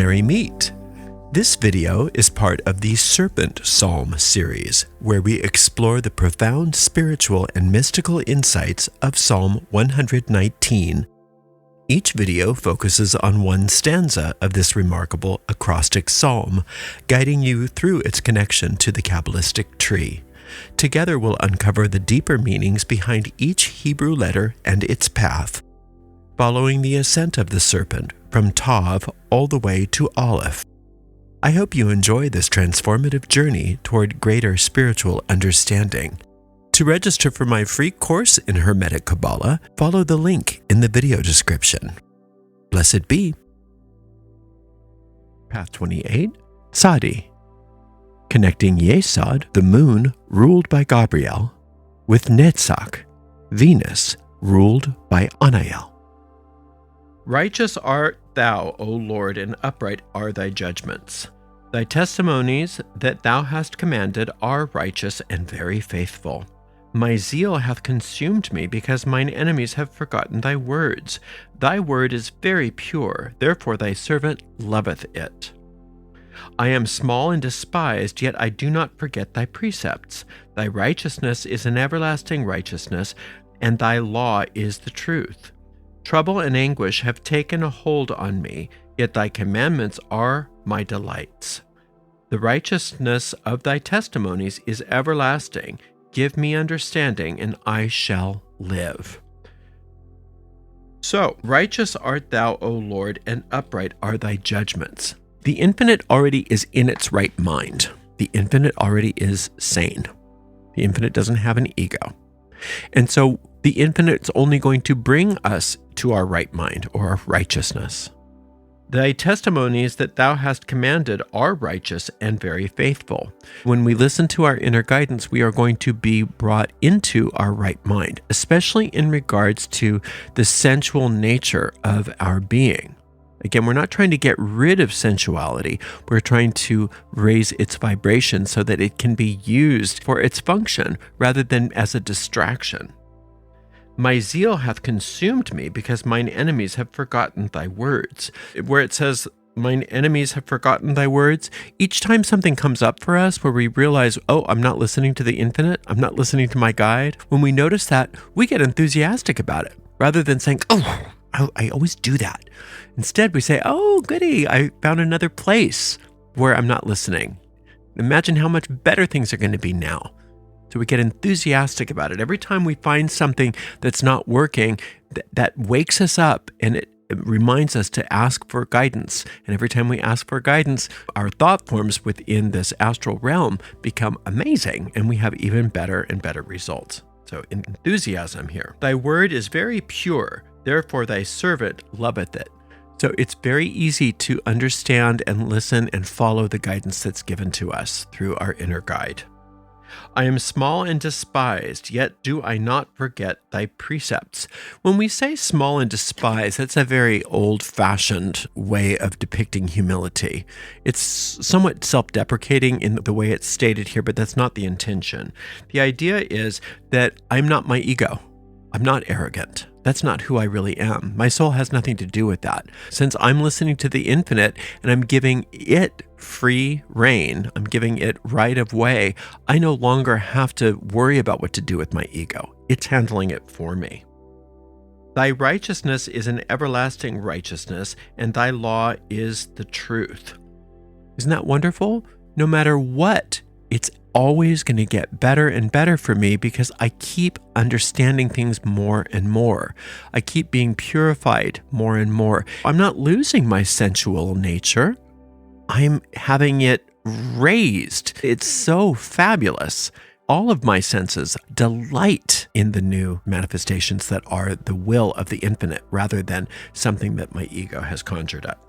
Merry Meet! This video is part of the Serpent Psalm series, where we explore the profound spiritual and mystical insights of Psalm 119. Each video focuses on one stanza of this remarkable acrostic psalm, guiding you through its connection to the Qabbalistic tree. Together we'll uncover the deeper meanings behind each Hebrew letter and its path, following the ascent of the serpent from Tav all the way to Aleph. I hope you enjoy this transformative journey toward greater spiritual understanding. To register for my free course in Hermetic Kabbalah, follow the link in the video description. Blessed be. Path 28, Tsadi. Connecting Yesod, the moon ruled by Gabriel, with Netzach, Venus ruled by Anael. Righteous art thou, O Lord, and upright are thy judgments. Thy testimonies that thou hast commanded are righteous and very faithful. My zeal hath consumed me, because mine enemies have forgotten thy words. Thy word is very pure, therefore thy servant loveth it. I am small and despised, yet I do not forget thy precepts. Thy righteousness is an everlasting righteousness, and thy law is the truth. Trouble and anguish have taken a hold on me, yet thy commandments are my delights. The righteousness of thy testimonies is everlasting. Give me understanding, and I shall live. So, righteous art thou, O Lord, and upright are thy judgments. The infinite already is in its right mind. The infinite already is sane. The infinite doesn't have an ego. And so the infinite is only going to bring us to our right mind or our righteousness. Thy testimonies that thou hast commanded are righteous and very faithful. When we listen to our inner guidance, we are going to be brought into our right mind, especially in regards to the sensual nature of our being. Again, we're not trying to get rid of sensuality. We're trying to raise its vibration so that it can be used for its function rather than as a distraction. My zeal hath consumed me, because mine enemies have forgotten thy words. Where it says, mine enemies have forgotten thy words, each time something comes up for us where we realize, oh, I'm not listening to the infinite, I'm not listening to my guide, when we notice that, we get enthusiastic about it, rather than saying, oh, I always do that. Instead, we say, oh, goody, I found another place where I'm not listening. Imagine how much better things are going to be now. So we get enthusiastic about it. Every time we find something that's not working, that wakes us up, and it reminds us to ask for guidance. And every time we ask for guidance, our thought forms within this astral realm become amazing, and we have even better and better results. So enthusiasm here. Thy word is very pure, therefore thy servant loveth it. So it's very easy to understand and listen and follow the guidance that's given to us through our inner guide. I am small and despised, yet do I not forget thy precepts. When we say small and despised, that's a very old-fashioned way of depicting humility. It's somewhat self-deprecating in the way it's stated here, but that's not the intention. The idea is that I'm not my ego. I'm not arrogant. That's not who I really am. My soul has nothing to do with that. Since I'm listening to the infinite and I'm giving it free reign, I'm giving it right of way, I no longer have to worry about what to do with my ego. It's handling it for me. Thy righteousness is an everlasting righteousness, and thy law is the truth. Isn't that wonderful? No matter what, it's always going to get better and better for me, because I keep understanding things more and more. I keep being purified more and more. I'm not losing my sensual nature. I'm having it raised. It's so fabulous. All of my senses delight in the new manifestations that are the will of the infinite, rather than something that my ego has conjured up.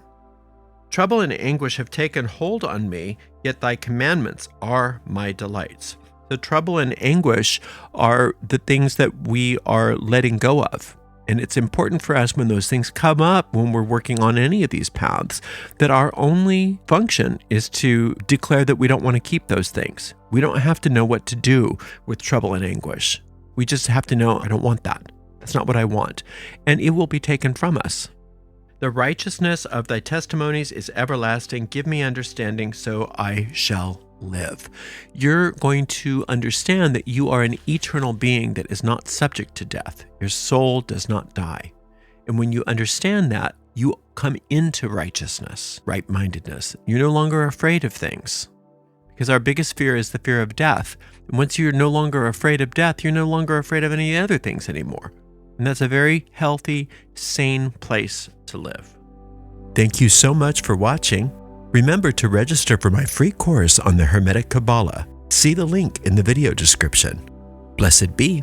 Trouble and anguish have taken hold on me, yet thy commandments are my delights. The trouble and anguish are the things that we are letting go of. And it's important for us when those things come up, when we're working on any of these paths, that our only function is to declare that we don't want to keep those things. We don't have to know what to do with trouble and anguish. We just have to know, I don't want that. That's not what I want. And it will be taken from us. The righteousness of thy testimonies is everlasting. Give me understanding, so I shall live. You're going to understand that you are an eternal being that is not subject to death. Your soul does not die. And when you understand that, you come into righteousness, right-mindedness. You're no longer afraid of things, because our biggest fear is the fear of death. And once you're no longer afraid of death, you're no longer afraid of any other things anymore. And that's a very healthy, sane place to live. Thank you so much for watching. Remember to register for my free course on the Hermetic Kabbalah. See the link in the video description. Blessed be.